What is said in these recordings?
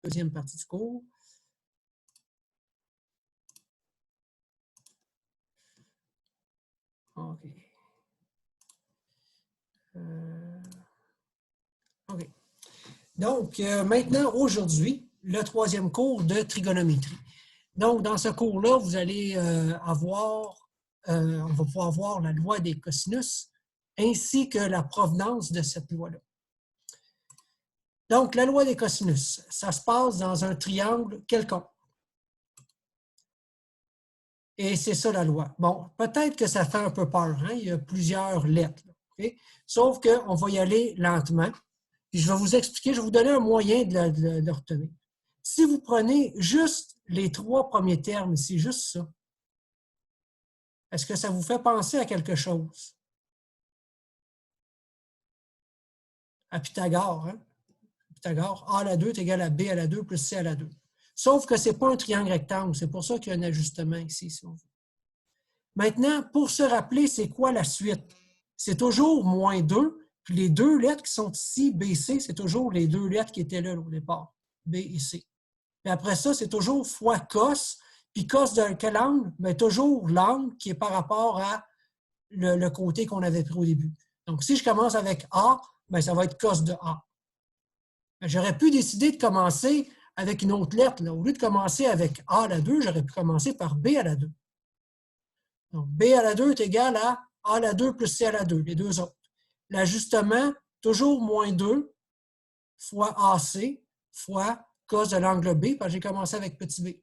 deuxième partie du cours. OK. OK. Donc, maintenant, aujourd'hui, le troisième cours de trigonométrie. Donc, dans ce cours-là, vous allez on va pouvoir voir la loi des cosinus ainsi que la provenance de cette loi-là. Donc, la loi des cosinus, ça se passe dans un triangle quelconque. Et c'est ça la loi. Bon, peut-être que ça fait un peu peur, hein? Il y a plusieurs lettres. Okay? Sauf qu'on va y aller lentement. Puis je vais vous expliquer, je vais vous donner un moyen de le retenir. Si vous prenez juste les trois premiers termes, c'est juste ça, est-ce que ça vous fait penser à quelque chose? À Pythagore, hein? Pythagore, A à la 2 est égal à B à la 2 plus C à la 2. Sauf que ce n'est pas un triangle rectangle, c'est pour ça qu'il y a un ajustement ici, si on veut. Maintenant, pour se rappeler, c'est quoi la suite? C'est toujours moins 2, puis les deux lettres qui sont ici, B, C, c'est toujours les deux lettres qui étaient là au départ, B et C. Puis après ça, c'est toujours fois cos, puis cos de quel angle? Bien, toujours l'angle qui est par rapport à le côté qu'on avait pris au début. Donc, si je commence avec A, bien, ça va être cos de A. J'aurais pu décider de commencer avec une autre lettre. Là. Au lieu de commencer avec A à la 2, j'aurais pu commencer par B à la 2. Donc, B à la 2 est égal à A à la 2 plus C à la 2, les deux autres. L'ajustement, toujours moins 2 fois AC fois cos de l'angle B, parce que j'ai commencé avec petit b.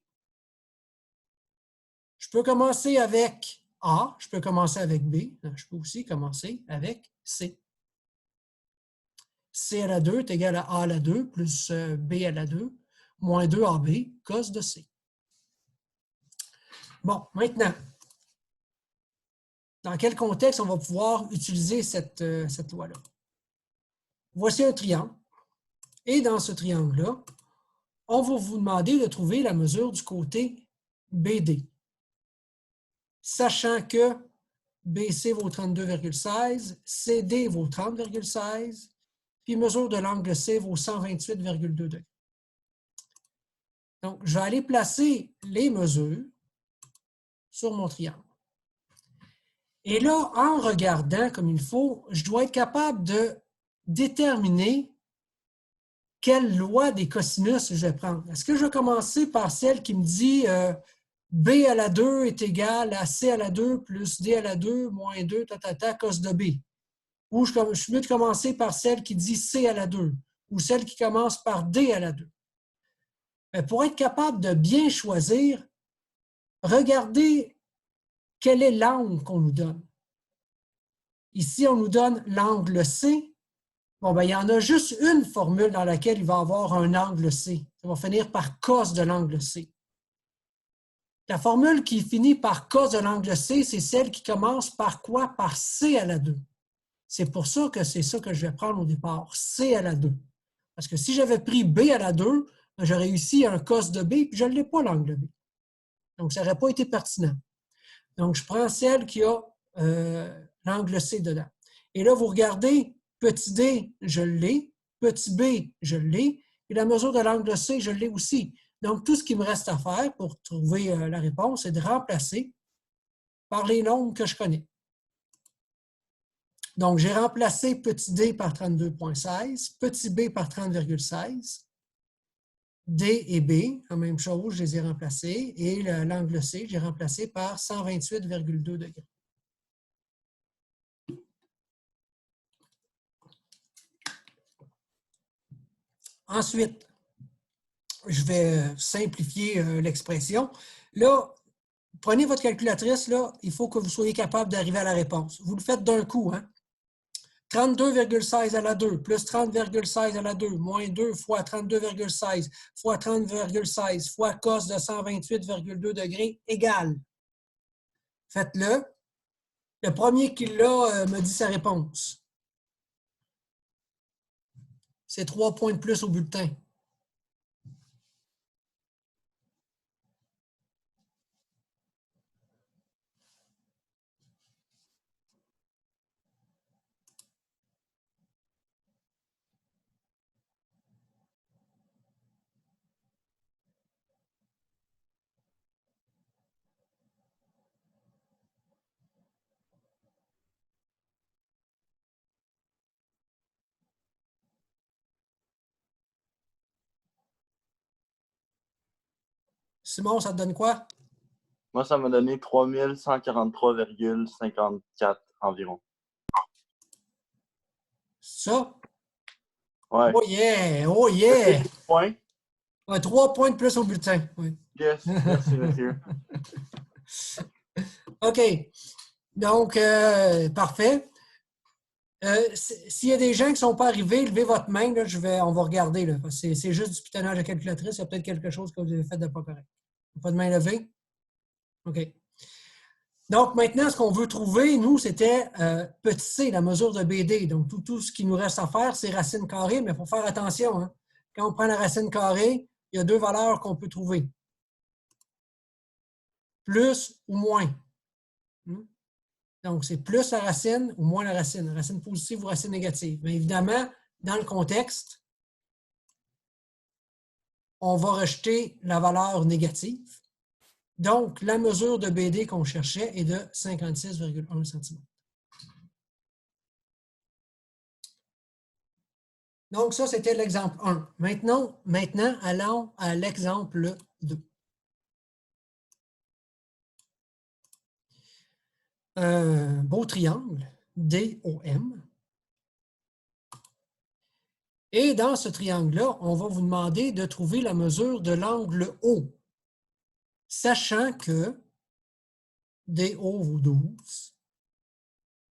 Je peux commencer avec A, je peux commencer avec B, je peux aussi commencer avec C. C à la 2 est égal à la 2 plus B à la 2, moins 2AB, cos de C. Bon, maintenant, dans quel contexte on va pouvoir utiliser cette loi-là? Voici un triangle. Et dans ce triangle-là, on va vous demander de trouver la mesure du côté BD. Sachant que BC vaut 32,16, CD vaut 30,16, puis mesure de l'angle C vaut 128,2 degrés. Donc, je vais aller placer les mesures sur mon triangle. Et là, en regardant comme il faut, je dois être capable de déterminer quelle loi des cosinus je vais prendre. Est-ce que je vais commencer par celle qui me dit B à la 2 est égal à C à la 2 plus D à la 2 moins 2 cos de B? Ou je suis mieux de commencer par celle qui dit C à la 2 ou celle qui commence par D à la 2. Mais pour être capable de bien choisir, regardez quel est l'angle qu'on nous donne. Ici, on nous donne l'angle C. Bon, bien, il y en a juste une formule dans laquelle il va y avoir un angle C. Ça va finir par cos de l'angle C. La formule qui finit par cos de l'angle C, c'est celle qui commence par quoi? Par C à la 2. C'est pour ça que c'est ça que je vais prendre au départ, C à la 2. Parce que si j'avais pris B à la 2, j'aurais ici un cos de B, puis je ne l'ai pas l'angle B. Donc, ça n'aurait pas été pertinent. Donc, je prends celle qui a l'angle C dedans. Et là, vous regardez, petit d, je l'ai, petit b, je l'ai, et la mesure de l'angle C, je l'ai aussi. Donc, tout ce qui me reste à faire pour trouver la réponse, c'est de remplacer par les nombres que je connais. Donc, j'ai remplacé petit d par 32,16, petit b par 30,16, D et B, la même chose, je les ai remplacés, et l'angle C, j'ai remplacé par 128,2 degrés. Ensuite, je vais simplifier l'expression. Là, prenez votre calculatrice, là, il faut que vous soyez capable d'arriver à la réponse. Vous le faites d'un coup, hein? 32,16 à la 2 plus 30,16 à la 2 moins 2 fois 32,16 fois 30,16 fois cos de 128,2 degrés égale. Faites-le. Le premier qui l'a me dit sa réponse. C'est 3 points de plus au bulletin. Simon, ça te donne quoi? Moi, ça m'a donné 3143,54 environ. Ça? Ouais. Oh yeah! Oh yeah! Point. Ouais, 3 points de plus au bulletin. Oui. Yes, merci, monsieur. OK. Donc, parfait. S'il y a des gens qui ne sont pas arrivés, levez votre main, là, on va regarder. Là, c'est juste du pitonnage de calculatrice. Il y a peut-être quelque chose que vous avez fait de pas correct. Pas de main levée? OK. Donc, maintenant, ce qu'on veut trouver, nous, c'était petit c, la mesure de BD. Donc, tout ce qu'il nous reste à faire, c'est racine carrée, mais il faut faire attention. Hein. Quand on prend la racine carrée, il y a deux valeurs qu'on peut trouver. Plus ou moins. Donc, c'est plus la racine ou moins la racine positive ou racine négative. Mais évidemment, dans le contexte, on va rejeter la valeur négative. Donc, la mesure de BD qu'on cherchait est de 56,1 cm. Donc, ça, c'était l'exemple 1. Maintenant, allons à l'exemple 2. Un beau triangle, DOM. Et dans ce triangle-là, on va vous demander de trouver la mesure de l'angle O, sachant que DO vaut 12,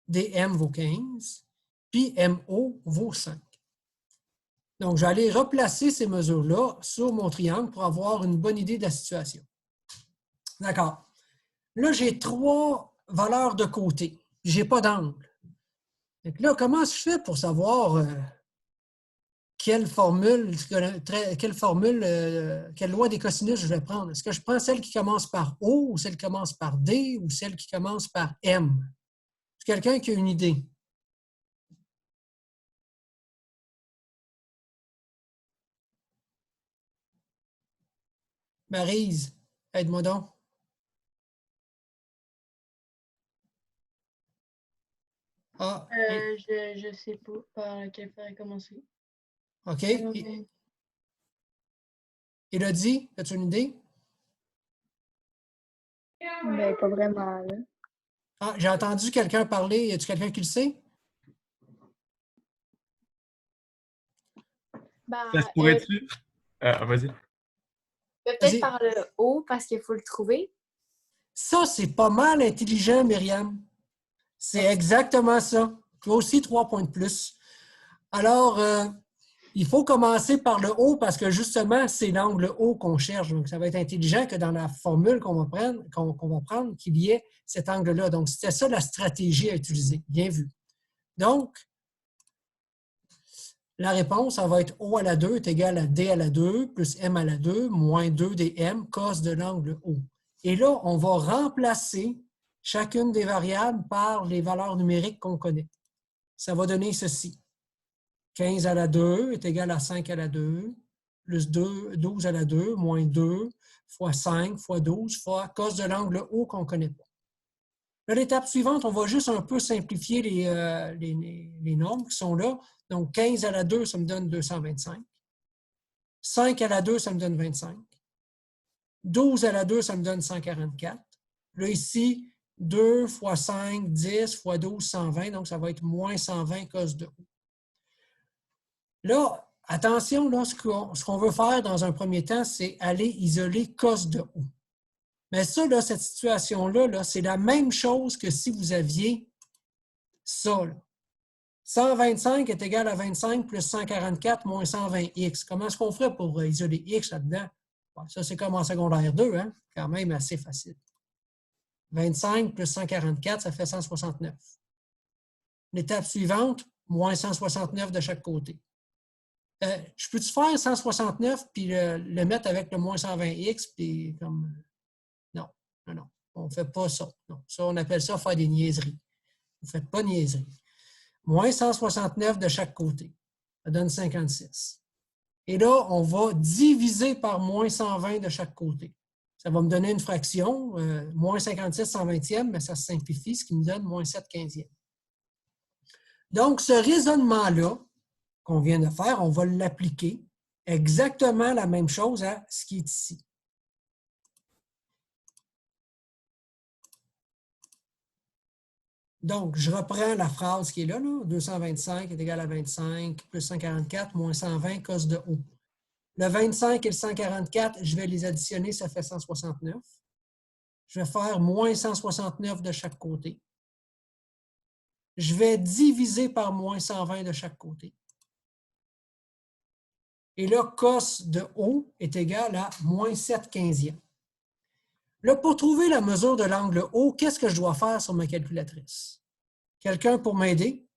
DM vaut 15, puis MO vaut 5. Donc, je vais aller replacer ces mesures-là sur mon triangle pour avoir une bonne idée de la situation. D'accord. Là, j'ai 3 valeurs de côté. Je n'ai pas d'angle. Là, comment je fais pour savoir quelle loi des cosinus je vais prendre? Est-ce que je prends celle qui commence par O ou celle qui commence par D ou celle qui commence par M? Est-ce quelqu'un qui a une idée? Maryse, aide-moi donc. Ah, Je sais pas par laquelle il faudrait commencer. OK. Élodie, as-tu une idée? Ben, pas vraiment, là. Ah, j'ai entendu quelqu'un parler. Y a-t-il quelqu'un qui le sait? Ben, Ça se pourrait-tu? Vas-y. peut-être par le haut parce qu'il faut le trouver. Ça, c'est pas mal intelligent, Myriam. C'est exactement ça. Toi aussi, 3 points de plus. Alors, il faut commencer par le haut parce que justement, c'est l'angle haut qu'on cherche. Donc, ça va être intelligent que dans la formule qu'on va prendre, qu'il y ait cet angle-là. Donc, c'était ça la stratégie à utiliser. Bien vu. Donc, la réponse, ça va être O à la 2 est égal à D à la 2 plus M à la 2 moins 2dm cos de l'angle O. Et là, on va remplacer chacune des variables par les valeurs numériques qu'on connaît. Ça va donner ceci. 15 à la 2 est égal à 5 à la 2 plus 12 à la 2 moins 2 fois 5 fois 12 fois cos de l'angle O qu'on ne connaît pas. Là, l'étape suivante, on va juste un peu simplifier les nombres qui sont là. Donc, 15 à la 2, ça me donne 225. 5 à la 2, ça me donne 25. 12 à la 2, ça me donne 144. Là, ici, 2 fois 5, 10 fois 12, 120. Donc, ça va être moins 120 cos de O. Là, attention, là, ce qu'on veut faire dans un premier temps, c'est aller isoler cos de O. Mais ça, là, cette situation-là, là, c'est la même chose que si vous aviez ça. Là. 125 est égal à 25 plus 144 moins 120x. Comment est-ce qu'on ferait pour isoler x là-dedans? Bon, ça, c'est comme en secondaire 2, hein? Quand même assez facile. 25 plus 144, ça fait 169. L'étape suivante, moins 169 de chaque côté. Je peux-tu faire 169 puis le mettre avec le moins 120x, puis comme... Non. On ne fait pas ça. Non. Ça, on appelle ça faire des niaiseries. Vous ne faites pas de niaiseries. Moins 169 de chaque côté. Ça donne 56. Et là, on va diviser par moins 120 de chaque côté. Ça va me donner une fraction, moins 56 120e, mais ça se simplifie, ce qui me donne moins 7 15e. Donc, ce raisonnement-là qu'on vient de faire, on va l'appliquer exactement la même chose à ce qui est ici. Donc, je reprends la phrase qui est là, 225 est égal à 25 plus 144 moins 120 cos de O. Le 25 et le 144, je vais les additionner, ça fait 169. Je vais faire moins 169 de chaque côté. Je vais diviser par moins 120 de chaque côté. Et là, cos de O est égal à moins 7 quinzièmes. Là, pour trouver la mesure de l'angle O, qu'est-ce que je dois faire sur ma calculatrice? Quelqu'un pour m'aider?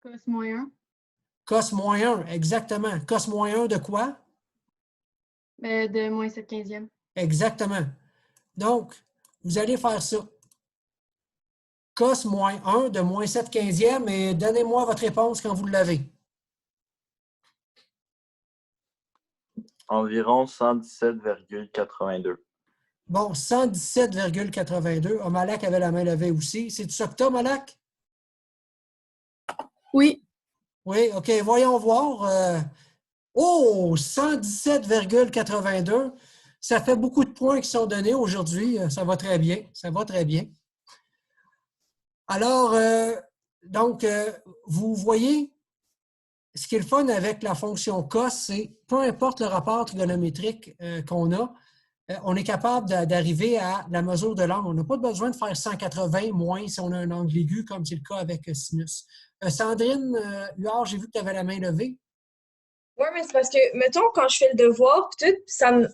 Cos moins 1. Cos moins 1, exactement. Cos moins 1 de quoi? De moins 7 quinzièmes. Exactement. Donc, vous allez faire ça. Cos moins 1 de moins 7 quinzièmes et donnez-moi votre réponse quand vous l'avez. Environ 117,82. Bon, 117,82. Oh, Malak avait la main levée aussi. C'est tout ça que tu as, Malak? Oui. Oui, OK. Voyons voir. Oh, 117,82. Ça fait beaucoup de points qui sont donnés aujourd'hui. Ça va très bien. Ça va très bien. Alors, donc, vous voyez, ce qui est le fun avec la fonction cos, c'est peu importe le rapport trigonométrique qu'on a, on est capable d'arriver à la mesure de l'angle. On n'a pas besoin de faire 180 moins si on a un angle aigu, comme c'est le cas avec sinus. Sandrine Huard, j'ai vu que tu avais la main levée. Oui, mais c'est parce que, mettons, quand je fais le devoir, pis tout,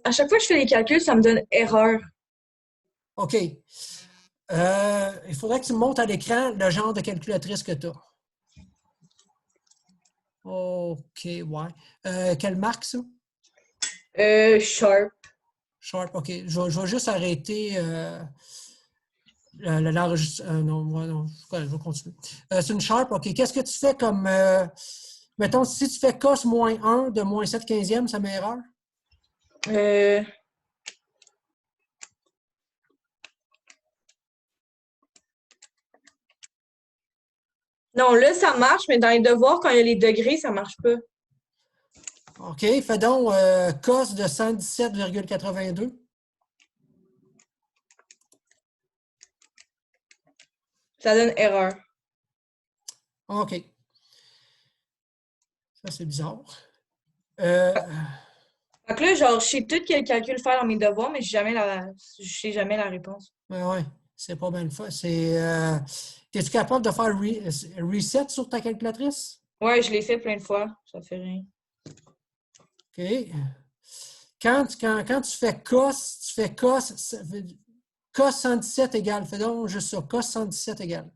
à chaque fois que je fais les calculs, ça me donne erreur. OK. Il faudrait que tu me montres à l'écran le genre de calculatrice que tu as. OK, ouais. Quelle marque, ça? Sharp. Sharp, OK. Je vais juste arrêter l'enregistrement. Non, je vais continuer. C'est une Sharp, OK. Qu'est-ce que tu fais comme... mettons, si tu fais cos moins 1 de moins 7 quinzièmes, ça met erreur? Non, là, ça marche, mais dans les devoirs, quand il y a les degrés, ça marche pas. OK. Fais donc cos de 117,82. Ça donne erreur. OK. Ça, c'est bizarre. Donc là, genre, je sais tout quel calcul faire dans mes devoirs, mais je sais jamais la réponse. Oui, c'est pas mal fait. Es-tu capable de faire reset sur ta calculatrice? Ouais, je l'ai fait plein de fois. Ça fait rien. OK. Quand tu fais cos, cos 117 égale. Fais donc juste ça. Cos 117 égale.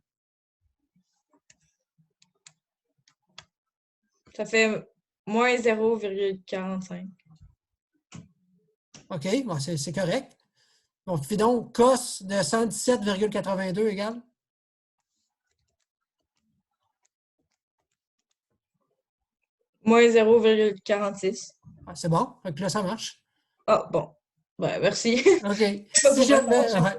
Ça fait moins 0,45. OK, bon, c'est correct. Donc, fais donc cos de 117,82 égale. Moins 0,46. Ah, c'est bon. Donc là, ça marche. Ah, bon. Ouais, merci. OK. Pas Si pourquoi ça jamais, marche.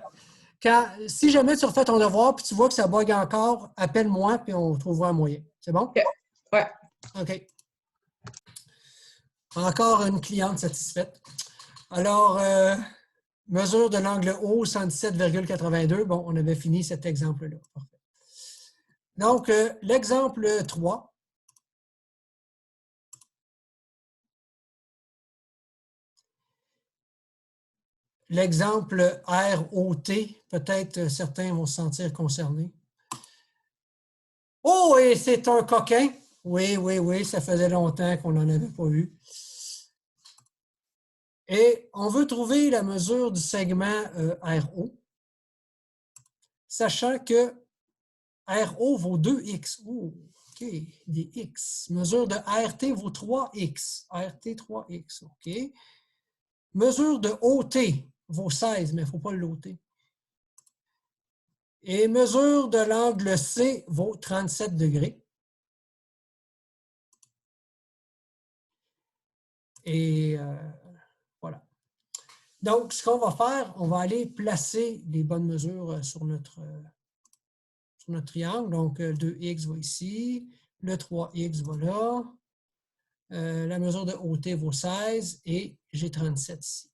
si jamais tu refais ton devoir et tu vois que ça bug encore, appelle-moi puis on trouvera un moyen. C'est bon? OK. Ouais. OK. Encore une cliente satisfaite. Alors, mesure de l'angle haut, 117,82. Bon, on avait fini cet exemple-là. Parfait. Donc, l'exemple 3. L'exemple ROT, peut-être certains vont se sentir concernés. Oh, et c'est un coquin. Oui, ça faisait longtemps qu'on n'en avait pas vu. Et on veut trouver la mesure du segment RO, sachant que RO vaut 2x. Oh, OK, des x. Mesure de RT vaut 3x. RT 3x, OK. Mesure de OT vaut 16, mais il ne faut pas le loter. Et mesure de l'angle C vaut 37 degrés. Et voilà. Donc, ce qu'on va faire, on va aller placer les bonnes mesures sur notre triangle. Donc, le 2x va ici, le 3x va là, la mesure de OT vaut 16 et j'ai 37 ici.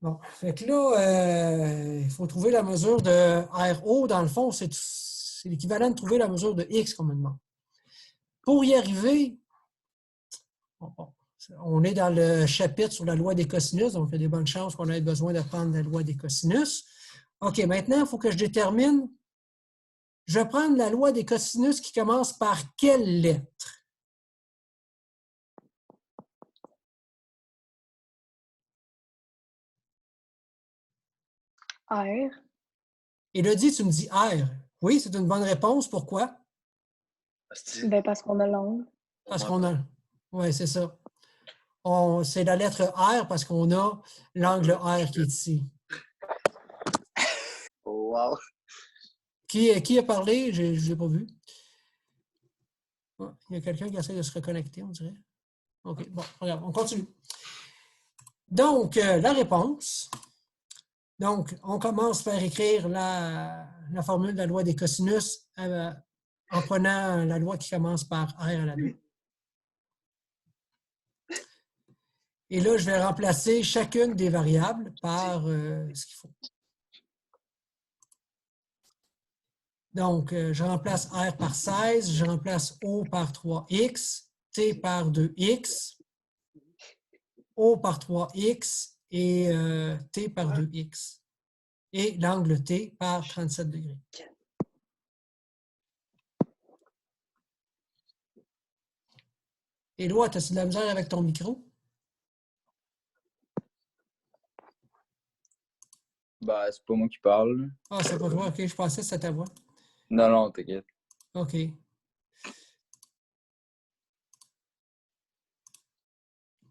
Bon, fait que là, il faut trouver la mesure de RO. Dans le fond, c'est l'équivalent de trouver la mesure de X qu'on me demande. Pour y arriver, on est dans le chapitre sur la loi des cosinus, donc il y a des bonnes chances qu'on ait besoin d'apprendre la loi des cosinus. OK, maintenant, il faut que je détermine, je vais prendre la loi des cosinus qui commence par quelle lettre? R. Élodie, tu me dis R. Oui, c'est une bonne réponse. Pourquoi? Ben, parce qu'on a l'angle. Parce qu'on a... Oui, c'est ça. C'est la lettre R parce qu'on a l'angle R qui est ici. Wow. Qui a parlé? Je ne l'ai pas vu. Il y a quelqu'un qui essaie de se reconnecter, on dirait. OK, bon, regarde, on continue. Donc, la réponse. Donc, on commence par écrire la formule de la loi des cosinus en prenant la loi qui commence par R à la 2. Et là, je vais remplacer chacune des variables par ce qu'il faut. Donc, je remplace R par 16, je remplace O par 3X, T par 2X, O par 3X et T par 2X. Et l'angle T par 37 degrés. Éloi, as-tu de la misère avec ton micro? Bah, c'est pas moi qui parle. Ah, c'est pas toi, OK, je pensais que c'était ta voix. Non, non, t'inquiète. OK.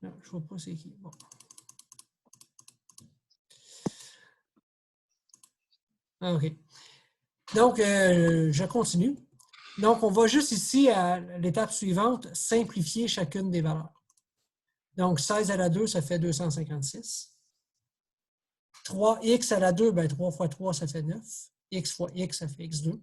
Non, je ne vois pas c'est qui. Bon. OK. Donc, je continue. Donc, on va juste ici, à l'étape suivante, simplifier chacune des valeurs. Donc, 16 à la 2, ça fait 256. 3x à la 2, bien, 3 fois 3, ça fait 9. X fois x, ça fait x2.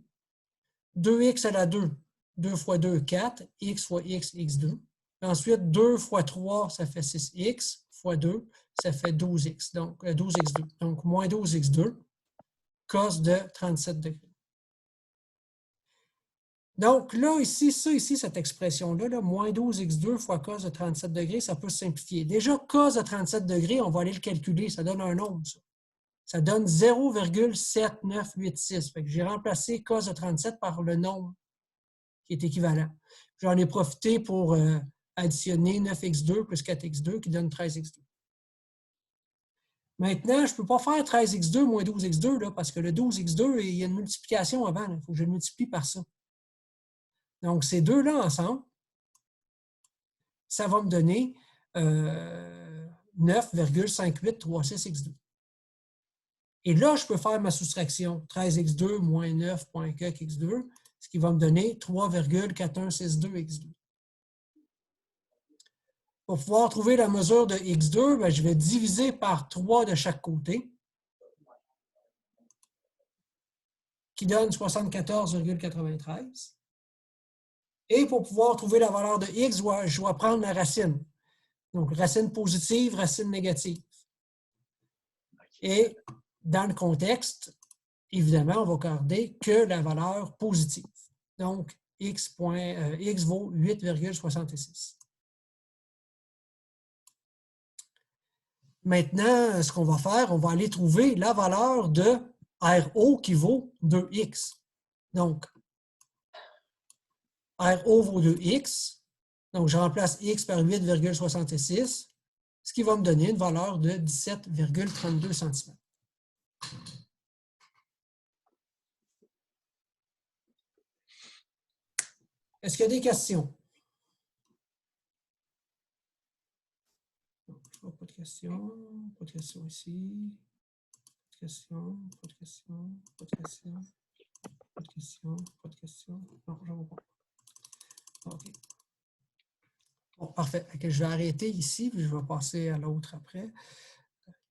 2x à la 2, 2 fois 2, 4. X fois x, x2. Ensuite, 2 fois 3, ça fait 6x. Fois 2, ça fait 12x. Donc, 12x2. Donc, moins 12x2, cos de 37 degrés. Donc, là, ici, cette expression-là, là, moins 12x2 fois cos de 37 degrés, ça peut se simplifier. Déjà, cos de 37 degrés, on va aller le calculer. Ça donne un nombre, ça. Ça donne 0,7986. J'ai remplacé cos de 37 par le nombre qui est équivalent. J'en ai profité pour additionner 9x2 plus 4x2 qui donne 13x2. Maintenant, je ne peux pas faire 13x2 moins 12x2 là, parce que le 12x2, il y a une multiplication avant. Il faut que je le multiplie par ça. Donc, ces deux-là ensemble, ça va me donner 9,5836x2. Et là, je peux faire ma soustraction. 13x2 moins 9,4x2, ce qui va me donner 3,4162x2. Pour pouvoir trouver la mesure de x2, bien, je vais diviser par 3 de chaque côté, qui donne 74,93. Et pour pouvoir trouver la valeur de x, je dois prendre la racine. Donc, racine positive, racine négative. Et dans le contexte, évidemment, on va garder que la valeur positive. Donc, x vaut 8,66. Maintenant, ce qu'on va faire, on va aller trouver la valeur de RO qui vaut 2x. Donc, RO vaut 2x. Donc, je remplace x par 8,66, ce qui va me donner une valeur de 17,32 cm. Est-ce qu'il y a des questions? Pas de questions. Pas de questions ici. Pas de questions. Pas de questions. Pas de questions. Pas de questions. Pas de questions. Non, je ne vois pas. OK. Bon, parfait. Je vais arrêter ici, puis je vais passer à l'autre après.